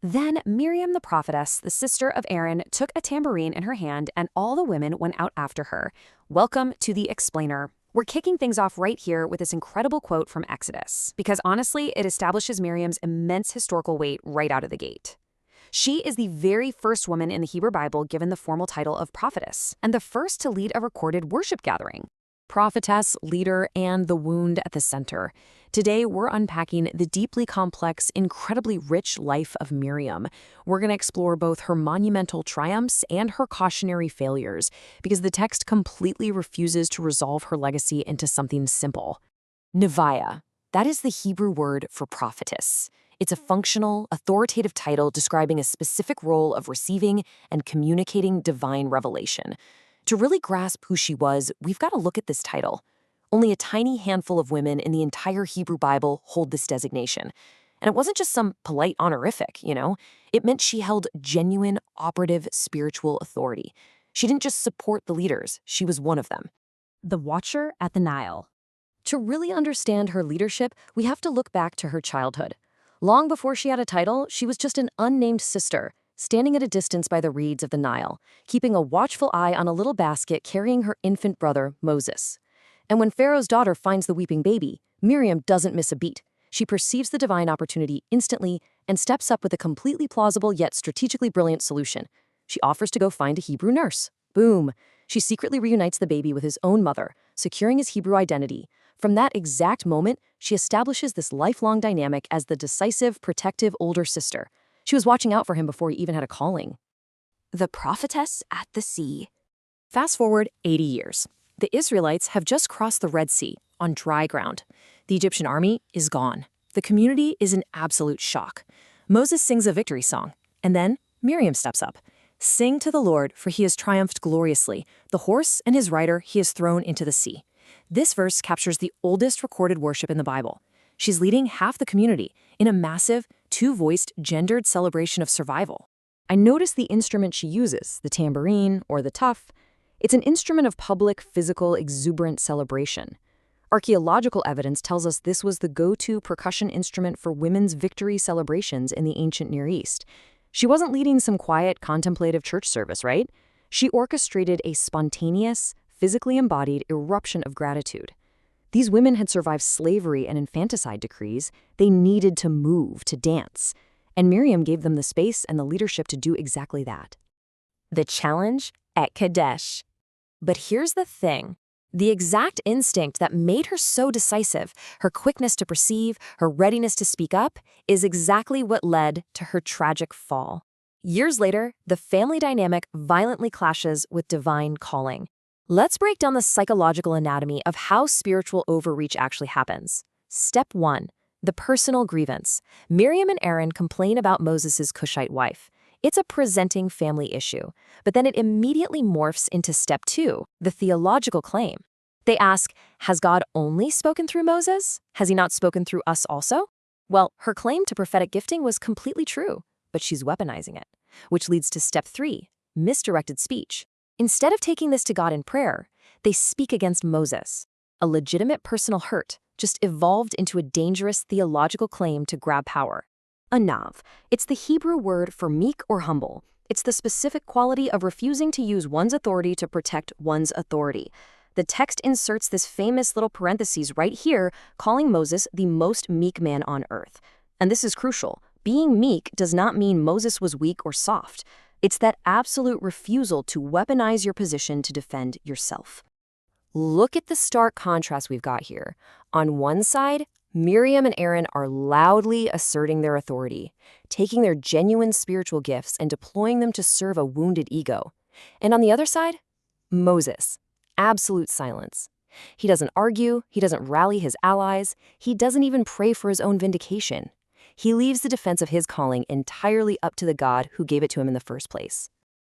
Then Miriam the prophetess, the sister of Aaron, took a tambourine in her hand and all the women went out after her. Welcome to the explainer. We're kicking things off right here with this incredible quote from Exodus, because honestly, it establishes Miriam's immense historical weight right out of the gate. She is the very first woman in the Hebrew Bible given the formal title of prophetess, and the first to lead a recorded worship gathering. Prophetess, leader, and the wound at the center. Today, we're unpacking the deeply complex, incredibly rich life of Miriam. We're going to explore both her monumental triumphs and her cautionary failures, because the text completely refuses to resolve her legacy into something simple. Neviah. That is the Hebrew word for prophetess. It's a functional, authoritative title describing a specific role of receiving and communicating divine revelation. To really grasp who she was, we've got to look at this title. Only a tiny handful of women in the entire Hebrew Bible hold this designation. And it wasn't just some polite honorific, It meant she held genuine, operative spiritual authority. She didn't just support the leaders, she was one of them. The Watcher at the Nile. To really understand her leadership, we have to look back to her childhood. Long before she had a title, she was just an unnamed sister, standing at a distance by the reeds of the Nile, keeping a watchful eye on a little basket carrying her infant brother, Moses. And when Pharaoh's daughter finds the weeping baby, Miriam doesn't miss a beat. She perceives the divine opportunity instantly and steps up with a completely plausible yet strategically brilliant solution. She offers to go find a Hebrew nurse. Boom! She secretly reunites the baby with his own mother, securing his Hebrew identity. From that exact moment, she establishes this lifelong dynamic as the decisive, protective older sister. She was watching out for him before he even had a calling. The Prophetess at the Sea. Fast forward 80 years. The Israelites have just crossed the Red Sea on dry ground. The Egyptian army is gone. The community is in absolute shock. Moses sings a victory song, and then Miriam steps up. Sing to the Lord, for he has triumphed gloriously. The horse and his rider he has thrown into the sea. This verse captures the oldest recorded worship in the Bible. She's leading half the community in a massive, two-voiced, gendered celebration of survival. I notice the instrument she uses, the tambourine or the tuff. It's an instrument of public, physical, exuberant celebration. Archaeological evidence tells us this was the go-to percussion instrument for women's victory celebrations in the ancient Near East. She wasn't leading some quiet, contemplative church service, right? She orchestrated a spontaneous, physically embodied eruption of gratitude. These women had survived slavery and infanticide decrees. They needed to move, to dance. And Miriam gave them the space and the leadership to do exactly that. The challenge at Kadesh. But here's the thing. The exact instinct that made her so decisive, her quickness to perceive, her readiness to speak up, is exactly what led to her tragic fall. Years later, the family dynamic violently clashes with divine calling. Let's break down the psychological anatomy of how spiritual overreach actually happens. Step 1. The personal grievance. Miriam and Aaron complain about Moses' Cushite wife. It's a presenting family issue, but then it immediately morphs into step 2, the theological claim. They ask, has God only spoken through Moses? Has he not spoken through us also? Well, her claim to prophetic gifting was completely true, but she's weaponizing it, which leads to step 3, misdirected speech. Instead of taking this to God in prayer, they speak against Moses. A legitimate personal hurt just evolved into a dangerous theological claim to grab power. A nav. It's the Hebrew word for meek or humble. It's the specific quality of refusing to use one's authority to protect one's authority. The text inserts this famous little parentheses right here, calling Moses the most meek man on earth. And this is crucial. Being meek does not mean Moses was weak or soft. It's that absolute refusal to weaponize your position to defend yourself. Look at the stark contrast we've got here. On one side, Miriam and Aaron are loudly asserting their authority, taking their genuine spiritual gifts and deploying them to serve a wounded ego. And on the other side, Moses. Absolute silence. He doesn't argue, he doesn't rally his allies, he doesn't even pray for his own vindication. He leaves the defense of his calling entirely up to the God who gave it to him in the first place.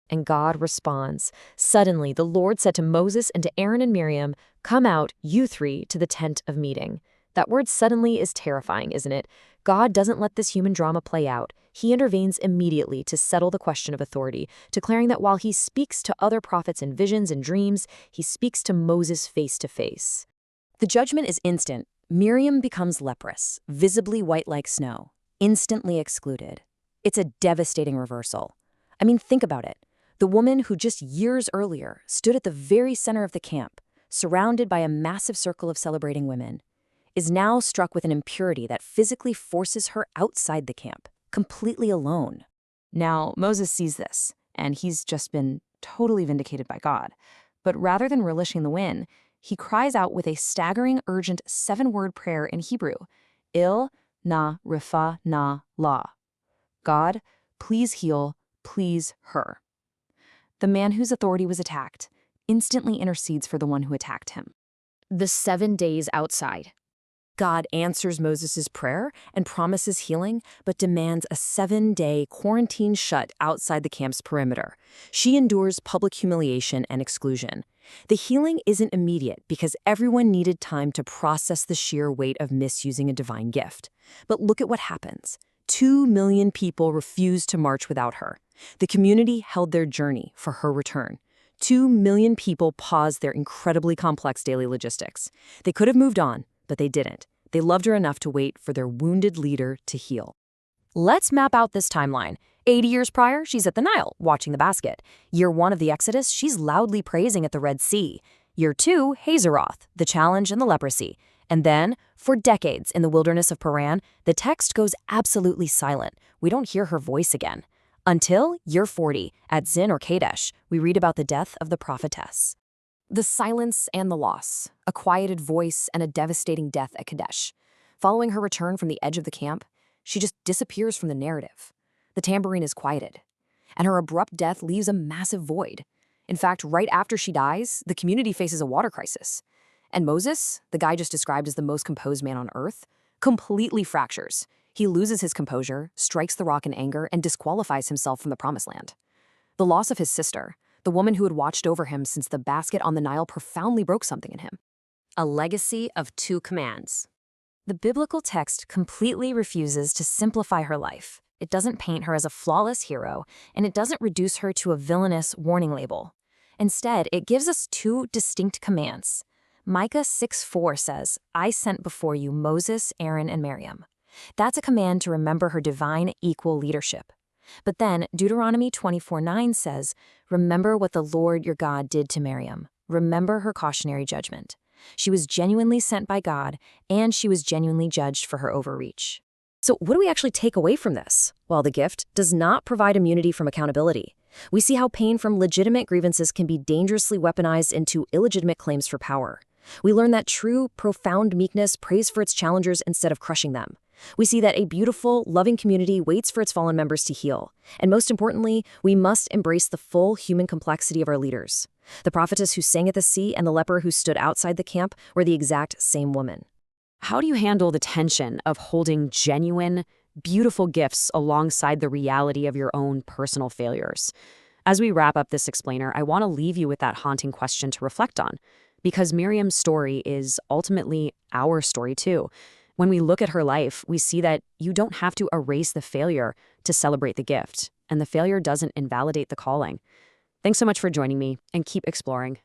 And God responds. Suddenly, the Lord said to Moses and to Aaron and Miriam, "Come out, you three, to the tent of meeting." That word suddenly is terrifying, isn't it? God doesn't let this human drama play out. He intervenes immediately to settle the question of authority, declaring that while he speaks to other prophets in visions and dreams, he speaks to Moses face to face. The judgment is instant. Miriam becomes leprous, visibly white like snow, instantly excluded. It's a devastating reversal. I mean, think about it. The woman who just years earlier stood at the very center of the camp, surrounded by a massive circle of celebrating women, is now struck with an impurity that physically forces her outside the camp, completely alone. Now, Moses sees this, and he's just been totally vindicated by God. But rather than relishing the win, he cries out with a staggering, urgent 7-word prayer in Hebrew, Il na rifa na la. God, please heal, please her. The man whose authority was attacked instantly intercedes for the one who attacked him. The 7 days outside. God answers Moses' prayer and promises healing, but demands a 7-day quarantine shut outside the camp's perimeter. She endures public humiliation and exclusion. The healing isn't immediate because everyone needed time to process the sheer weight of misusing a divine gift. But look at what happens. 2 million people refused to march without her. The community held their journey for her return. 2 million people paused their incredibly complex daily logistics. They could have moved on, but they didn't. They loved her enough to wait for their wounded leader to heal. Let's map out this timeline. 80 years prior, she's at the Nile, watching the basket. Year 1 of the Exodus, she's loudly praising at the Red Sea. Year 2, Hazeroth, the challenge and the leprosy. And then, for decades in the wilderness of Paran, the text goes absolutely silent. We don't hear her voice again. Until year 40, at Zin or Kadesh, we read about the death of the prophetess. The silence and the loss, a quieted voice and a devastating death at Kadesh. Following her return from the edge of the camp, she just disappears from the narrative. The tambourine is quieted, and her abrupt death leaves a massive void. In fact, right after she dies, the community faces a water crisis. And Moses, the guy just described as the most composed man on earth, completely fractures. He loses his composure, strikes the rock in anger, and disqualifies himself from the promised land. The loss of his sister, the woman who had watched over him since the basket on the Nile, profoundly broke something in him. A legacy of 2 commands. The biblical text completely refuses to simplify her life. It doesn't paint her as a flawless hero, and it doesn't reduce her to a villainous warning label. Instead, it gives us 2 distinct commands. Micah 6:4 says, I sent before you Moses, Aaron, and Miriam. That's a command to remember her divine equal leadership. But then Deuteronomy 24:9 says, remember what the Lord your God did to Miriam. Remember her cautionary judgment. She was genuinely sent by God, and she was genuinely judged for her overreach. So what do we actually take away from this? Well, the gift does not provide immunity from accountability. We see how pain from legitimate grievances can be dangerously weaponized into illegitimate claims for power. We learn that true, profound meekness prays for its challengers instead of crushing them. We see that a beautiful, loving community waits for its fallen members to heal. And most importantly, we must embrace the full human complexity of our leaders. The prophetess who sang at the sea and the leper who stood outside the camp were the exact same woman. How do you handle the tension of holding genuine, beautiful gifts alongside the reality of your own personal failures? As we wrap up this explainer, I want to leave you with that haunting question to reflect on, because Miriam's story is ultimately our story too. When we look at her life, we see that you don't have to erase the failure to celebrate the gift, and the failure doesn't invalidate the calling. Thanks so much for joining me, and keep exploring.